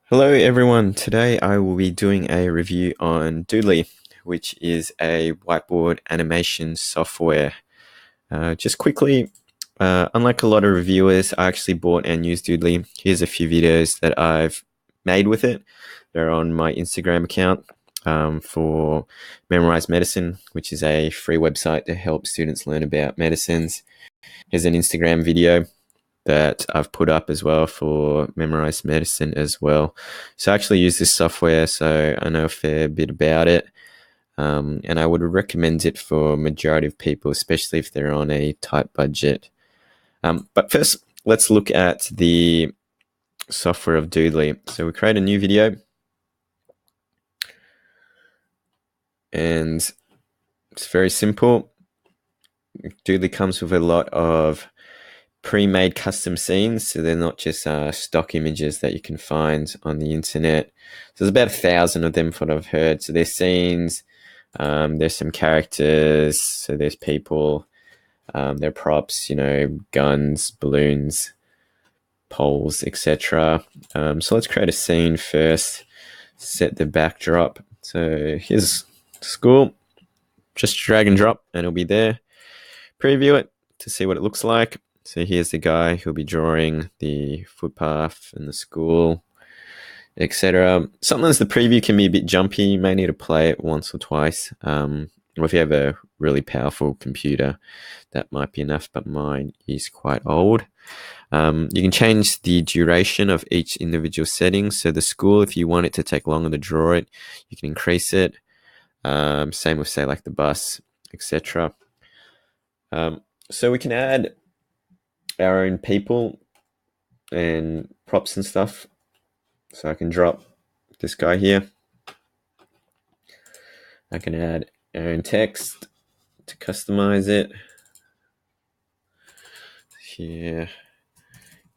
Hello everyone, today I will be doing a review on Doodly, which is a whiteboard animation software. Just quickly, unlike a lot of reviewers, I actually bought and used Doodly. Here's a few videos that I've made with it. They're on my Instagram account for Memorize Medicine, which is a free website to help students learn about medicines. Here's an Instagram video that I've put up as well for Memorize Medicine as well. So I actually use this software, so I know a fair bit about it. And I would recommend it for a majority of people, especially if they're on a tight budget. But first, let's look at the software of Doodly. So we create a new video, and it's very simple. Doodly comes with a lot of pre-made custom scenes, so they're not just stock images that you can find on the internet. So there's about 1,000 of them from what I've heard. So there's scenes, there's some characters, so there's people, there are props, guns, balloons, poles, etc. So let's create a scene first, set the backdrop. So here's school, just drag and drop and it'll be there. Preview it to see what it looks like. So here's the guy who'll be drawing the footpath and the school, etc. Sometimes the preview can be a bit jumpy. You may need to play it once or twice. Or if you have a really powerful computer, that might be enough, but mine is quite old. You can change the duration of each individual setting. So the school, if you want it to take longer to draw it, you can increase it. Same with, say, like the bus, etc. So we can add our own people and props and stuff. So I can drop this guy here. I can add our own text to customize it. Here,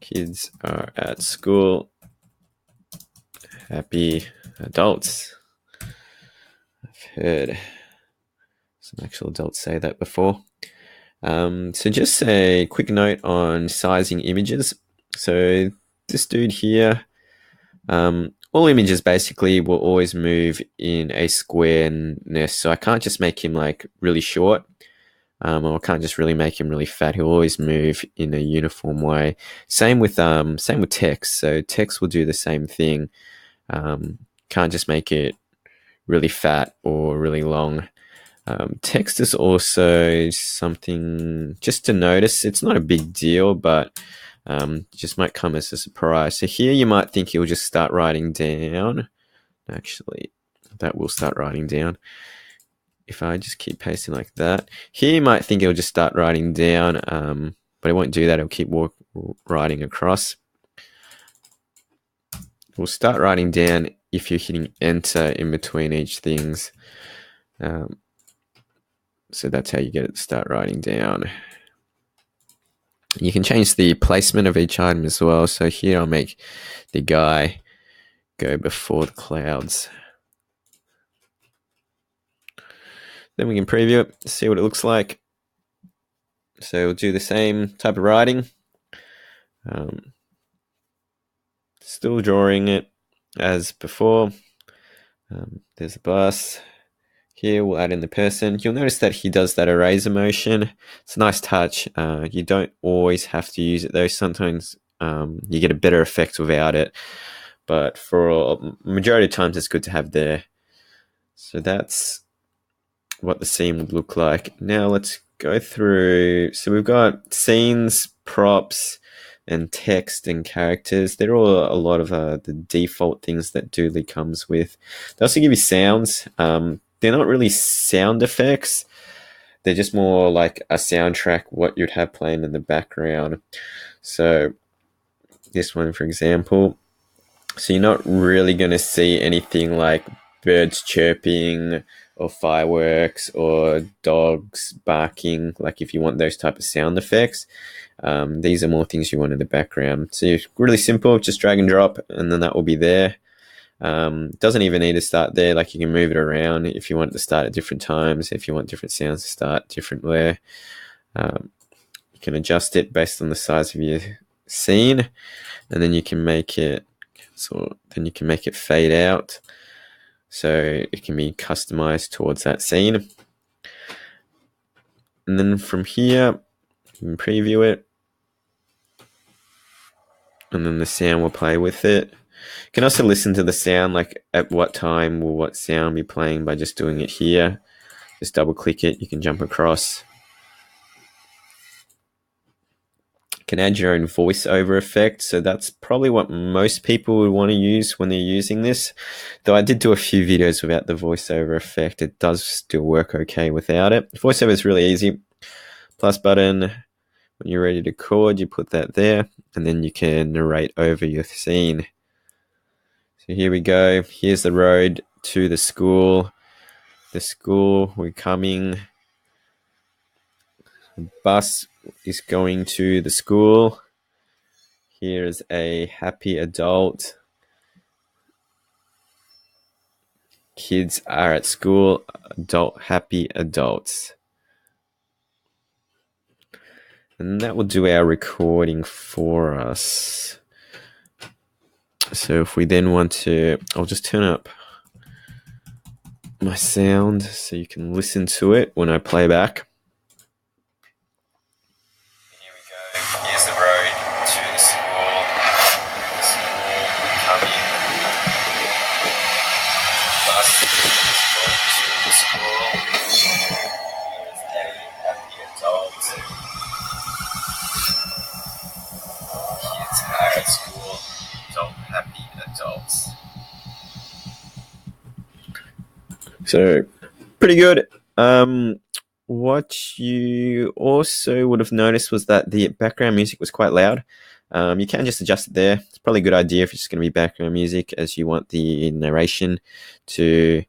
kids are at school. Happy adults. I've heard some actual adults say that before. So just a quick note on sizing images. So this dude here, all images basically will always move in a squareness. So I can't just make him like really short, or I can't just really make him really fat. He'll always move in a uniform way. Same with text. So text will do the same thing. Can't just make it really fat or really long. Text is also something just to notice. It's not a big deal, but just might come as a surprise. So here you might think he'll just start writing down. Actually, that will start writing down. If I just keep pasting like that. Here you might think he'll just start writing down, but it won't do that. It'll keep writing across. We'll start writing down if you're hitting enter in between each things. So that's how you get it to start writing down. You can change the placement of each item as well. So here I'll make the guy go before the clouds. Then we can preview it, see what it looks like. So we'll do the same type of writing. Still drawing it as before. There's a bus. Here we'll add in the person. You'll notice that he does that eraser motion. It's a nice touch. You don't always have to use it though. Sometimes you get a better effect without it. But for a majority of times it's good to have there. So that's what the scene would look like. Now let's go through. So we've got scenes, props, and text and characters. They're all a lot of the default things that Doodly comes with. They also give you sounds. They're not really sound effects. They're just more like a soundtrack, what you'd have playing in the background. So this one, for example. So you're not really going to see anything like birds chirping or fireworks or dogs barking, like if you want those type of sound effects. These are more things you want in the background. So it's really simple, just drag and drop, and then that will be there. Doesn't even need to start there. Like you can move it around if you want it to start at different times, if you want different sounds to start differently. You can adjust it based on the size of your scene, and then you can make it So then you can make it fade out, so it can be customized towards that scene. And then from here, you can preview it, and then the sound will play with it. You can also listen to the sound, like at what time will what sound be playing by just doing it here. Just double click it, you can jump across. You can add your own voiceover effect, so that's probably what most people would want to use when they're using this. Though I did do a few videos without the voiceover effect, it does still work okay without it. Voiceover is really easy. Plus button, when you're ready to record, you put that there, and then you can narrate over your scene. So here we go. Here's the road to the school. The school, we're coming. The bus is going to the school. Here's a happy adult. Kids are at school. Adult, happy adults. And that will do our recording for us. So if we then want to, I'll just turn up my sound so you can listen to it when I play back. Here we go. Here's the road to the school. The school coming. Bus is going to the school. Here's a happy adult. Kids are at school. Adult, happy adults. So, pretty good. What you also would have noticed was that the background music was quite loud. You can just adjust it there. It's probably a good idea if it's just going to be background music, as you want the narration to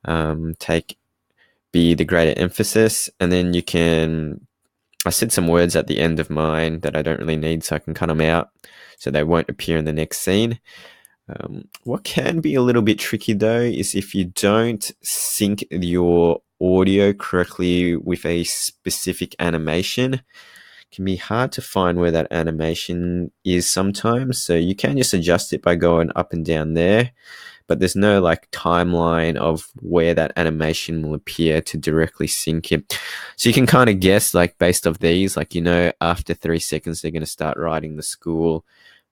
be the greater emphasis. And then you can, I said some words at the end of mine that I don't really need, so I can cut them out so they won't appear in the next scene. What can be a little bit tricky though is if you don't sync your audio correctly with a specific animation. It can be hard to find where that animation is sometimes, so you can just adjust it by going up and down there, but there's no like timeline of where that animation will appear to directly sync it. So you can kind of guess, like based off these, like, you know, after 3 seconds they're going to start writing the school.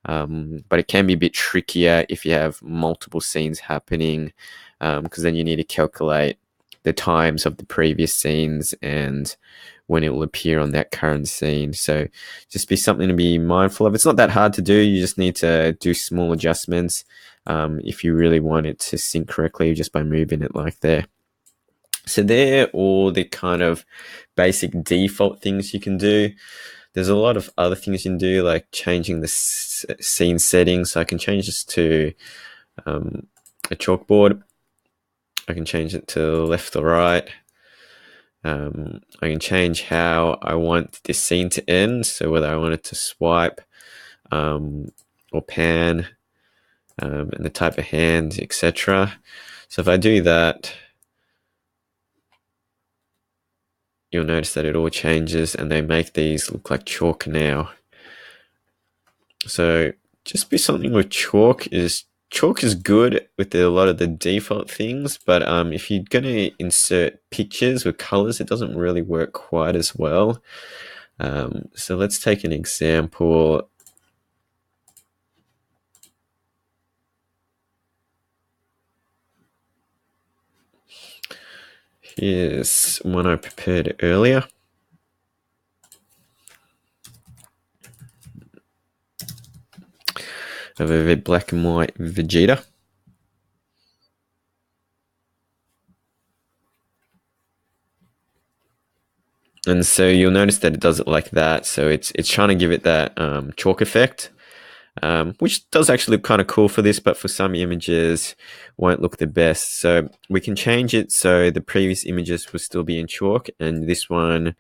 But it can be a bit trickier if you have multiple scenes happening, because then you need to calculate the times of the previous scenes and when it will appear on that current scene. So just be something to be mindful of. It's not that hard to do. You just need to do small adjustments if you really want it to sync correctly, just by moving it like there. So they're all the kind of basic default things you can do. There's a lot of other things you can do, like changing the scene settings. So I can change this to a chalkboard. I can change it to left or right. I can change how I want this scene to end. So whether I want it to swipe or pan, and the type of hand, etc. So if I do that, you'll notice that it all changes and they make these look like chalk now. So just be something with chalk is good with a lot of the default things, but if you're going to insert pictures with colors, it doesn't really work quite as well. So let's take an example. Here's one I prepared earlier. Of a black and white Vegeta. And so you'll notice that it does it like that. So it's trying to give it that chalk effect, which does actually look kind of cool for this, but for some images won't look the best. So we can change it so the previous images will still be in chalk, and this one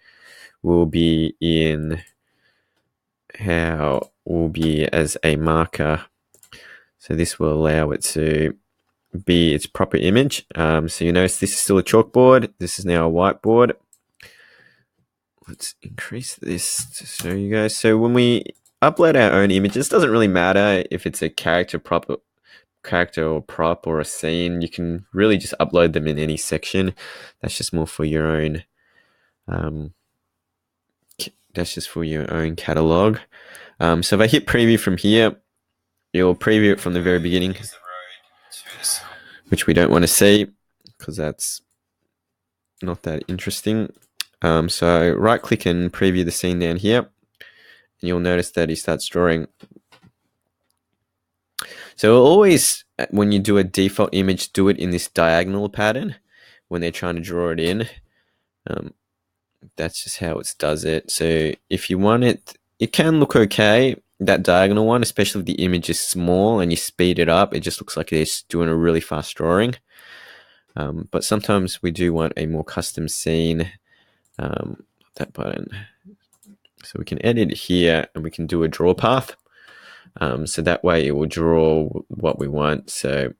will be in as a marker. So this will allow it to be its proper image. So you notice this is still a chalkboard. This is now a whiteboard. Let's increase this to show you guys. So when we upload our own images, it doesn't really matter if it's a character character or prop or a scene, you can really just upload them in any section. That's just more for your own. That's just for your own catalog. So if I hit preview from here, you'll preview it from the very beginning, which we don't want to see because that's not that interesting. So right click and preview the scene down here, and you'll notice that he starts drawing. So always, when you do a default image, do it in this diagonal pattern when they're trying to draw it in. That's just how it does it. So if you want it, it can look okay, that diagonal one, especially if the image is small and you speed it up, it just looks like it's doing a really fast drawing. But sometimes we do want a more custom scene, that button. So we can edit it here and we can do a draw path. So that way it will draw what we want. So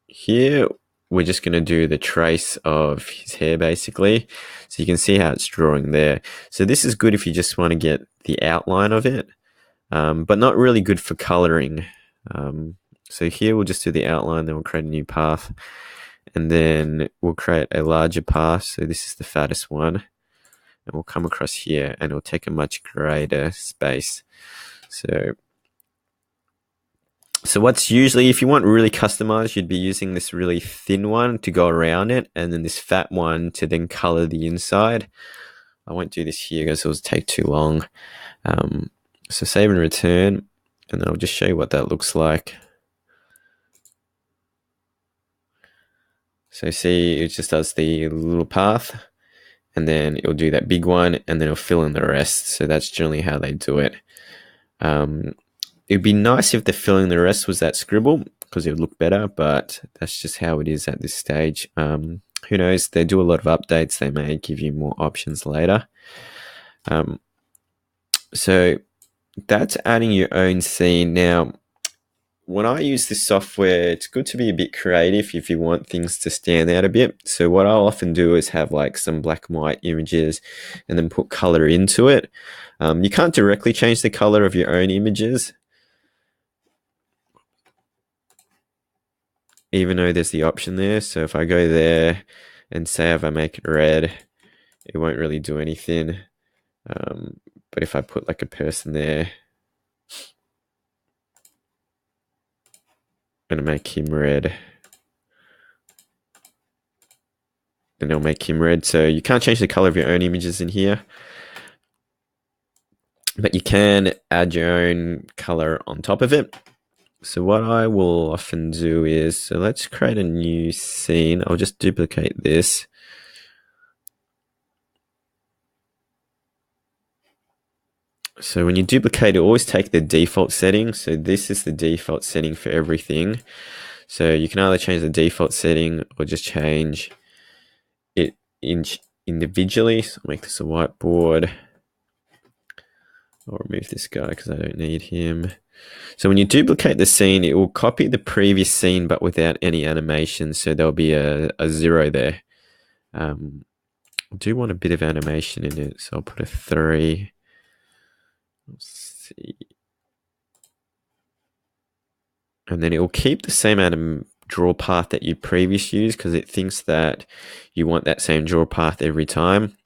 here we're just going to do the trace of his hair basically. So you can see how it's drawing there. So this is good if you just want to get the outline of it, but not really good for coloring. So here we'll just do the outline, then we'll create a new path, and then we'll create a larger path. So this is the fattest one, and we'll come across here and it'll take a much greater space. So what's usually, if you want really customized, you'd be using this really thin one to go around it, and then this fat one to then color the inside. I won't do this here because it will take too long. So save and return, and then I'll just show you what that looks like. So see, it just does the little path, and then it'll do that big one, and then it'll fill in the rest. So that's generally how they do it. It'd be nice if the filling the rest was that scribble because it would look better, but that's just how it is at this stage. Who knows? They do a lot of updates. They may give you more options later. So that's adding your own scene. Now, when I use this software, it's good to be a bit creative if you want things to stand out a bit. So what I'll often do is have like some black and white images and then put color into it. You can't directly change the color of your own images, even though there's the option there. So if I go there and say if I make it red, it won't really do anything. But if I put like a person there, I'm going to make him red, and it'll make him red. So you can't change the color of your own images in here, but you can add your own color on top of it. So what I will often do is, so let's create a new scene. I'll just duplicate this. So when you duplicate it, always take the default setting. So this is the default setting for everything. So you can either change the default setting or just change it individually. So I'll make this a whiteboard. I'll remove this guy because I don't need him. So when you duplicate the scene, it will copy the previous scene but without any animation. So there'll be a 0 there. I do want a bit of animation in it, so I'll put a 3. Let's see. And then it will keep the same draw path that you previously used because it thinks that you want that same draw path every time.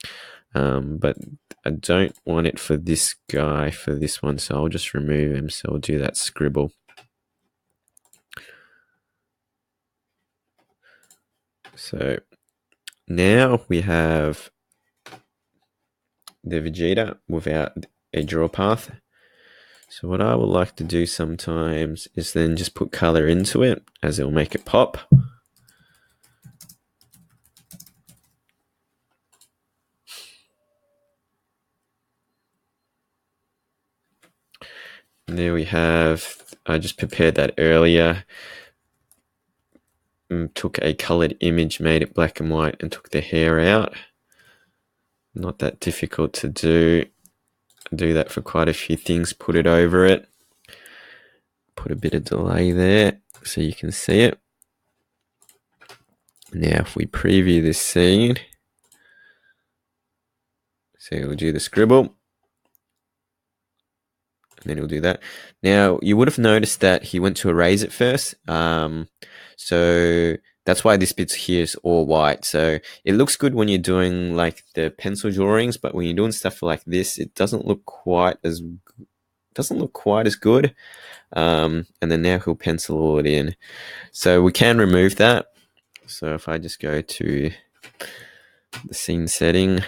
But I don't want it for this guy, for this one, so I'll just remove him. So I'll do that scribble. So now we have the Vegeta without a draw path. So what I would like to do sometimes is then just put color into it, as it will make it pop. And there we have, I just prepared that earlier. Took a colored image, made it black and white, and took the hair out. Not that difficult to do. I do that for quite a few things. Put it over it. Put a bit of delay there so you can see it. Now if we preview this scene, so we'll do the scribble. and then he'll do that. Now, you would have noticed that he went to erase it first. So that's why this bit here is all white. So it looks good when you're doing like the pencil drawings, but when you're doing stuff like this, it doesn't look quite as good. And then now he'll pencil all it in. So we can remove that. So if I just go to the scene setting,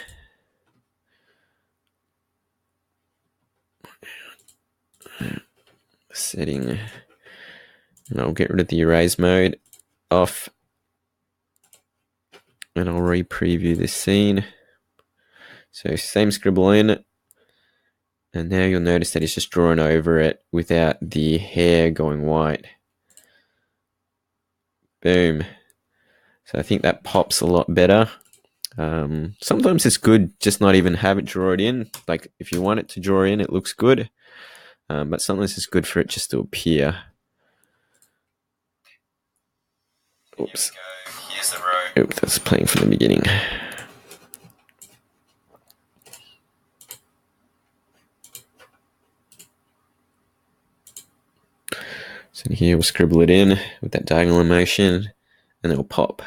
and I'll get rid of the erase mode off, and I'll re-preview this scene. So same scribble in, and now you'll notice that it's just drawn over it without the hair going white. Boom. So I think that pops a lot better. Sometimes it's good just not even have it draw it in. Like if you want it to draw in, it looks good. But sometimes it's good for it just to appear. Oops. Here's the row. Oops, that's playing from the beginning. So here we'll scribble it in with that diagonal motion, and it'll pop.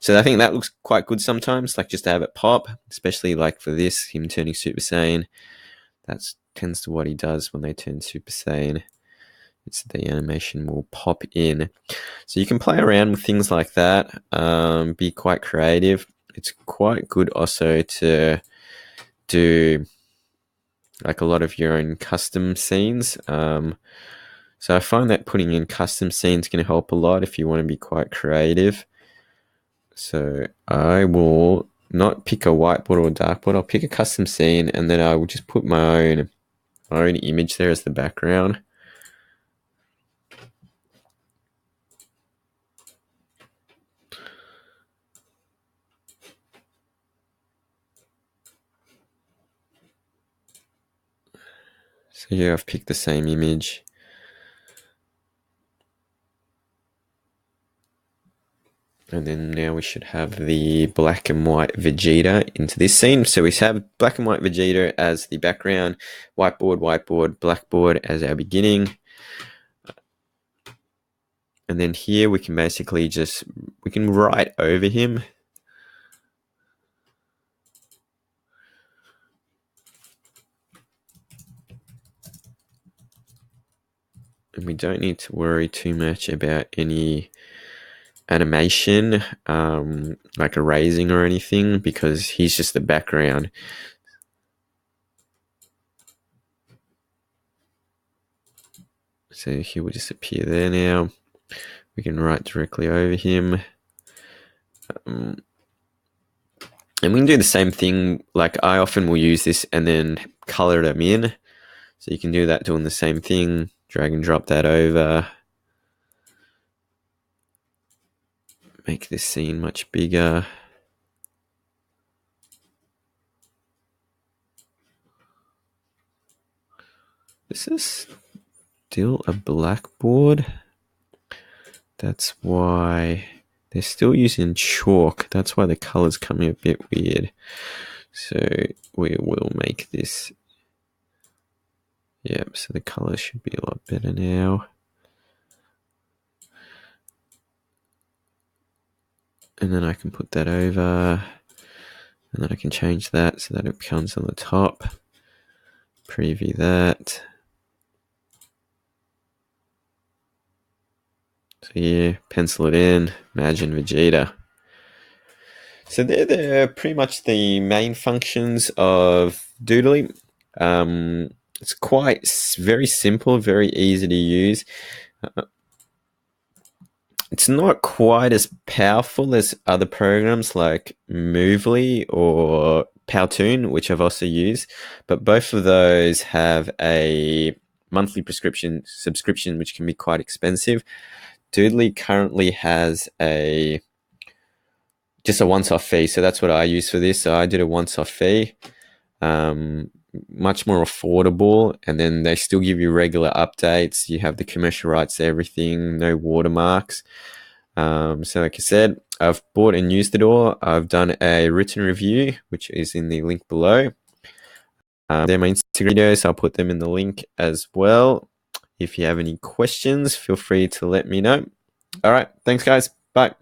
So I think that looks quite good sometimes, like just to have it pop, especially like for this, him turning Super Saiyan. That tends to what he does when they turn Super Saiyan. It's the animation will pop in. So you can play around with things like that, be quite creative. It's quite good also to do like a lot of your own custom scenes. So I find that putting in custom scenes can help a lot if you want to be quite creative. So I will not pick a whiteboard or a dartboard. I'll pick a custom scene, and then I will just put my own image there as the background. So here I've picked the same image. And then now we should have the black and white Vegeta into this scene. So we have black and white Vegeta as the background, whiteboard, blackboard as our beginning. And then here we can basically we can write over him. And we don't need to worry too much about any animation, like erasing or anything, because he's just the background. So he will just appear there now. We can write directly over him. And we can do the same thing. Like I often will use this and then color them in. So you can do that doing the same thing. Drag and drop that over. Make this scene much bigger. This is still a blackboard. That's why they're still using chalk. That's why the color's coming a bit weird. So we will make this. Yep, so the color should be a lot better now. And then I can put that over. And then I can change that so that it becomes on the top. Preview that. So yeah, pencil it in. Imagine Vegeta. So they're pretty much the main functions of Doodly. It's very simple, very easy to use. It's not quite as powerful as other programs like Movely or Powtoon, which I've also used, but both of those have a monthly subscription, which can be quite expensive. Doodly currently has just a once-off fee, so that's what I use for this. So I did a once-off fee, much more affordable, and then they still give you regular updates. You have the commercial rights to everything, no watermarks. So like I said, I've bought and used it all. I've done a written review, which is in the link below. They're my Instagram videos. I'll put them in the link as well. If you have any questions, feel free to let me know. All right. Thanks, guys. Bye.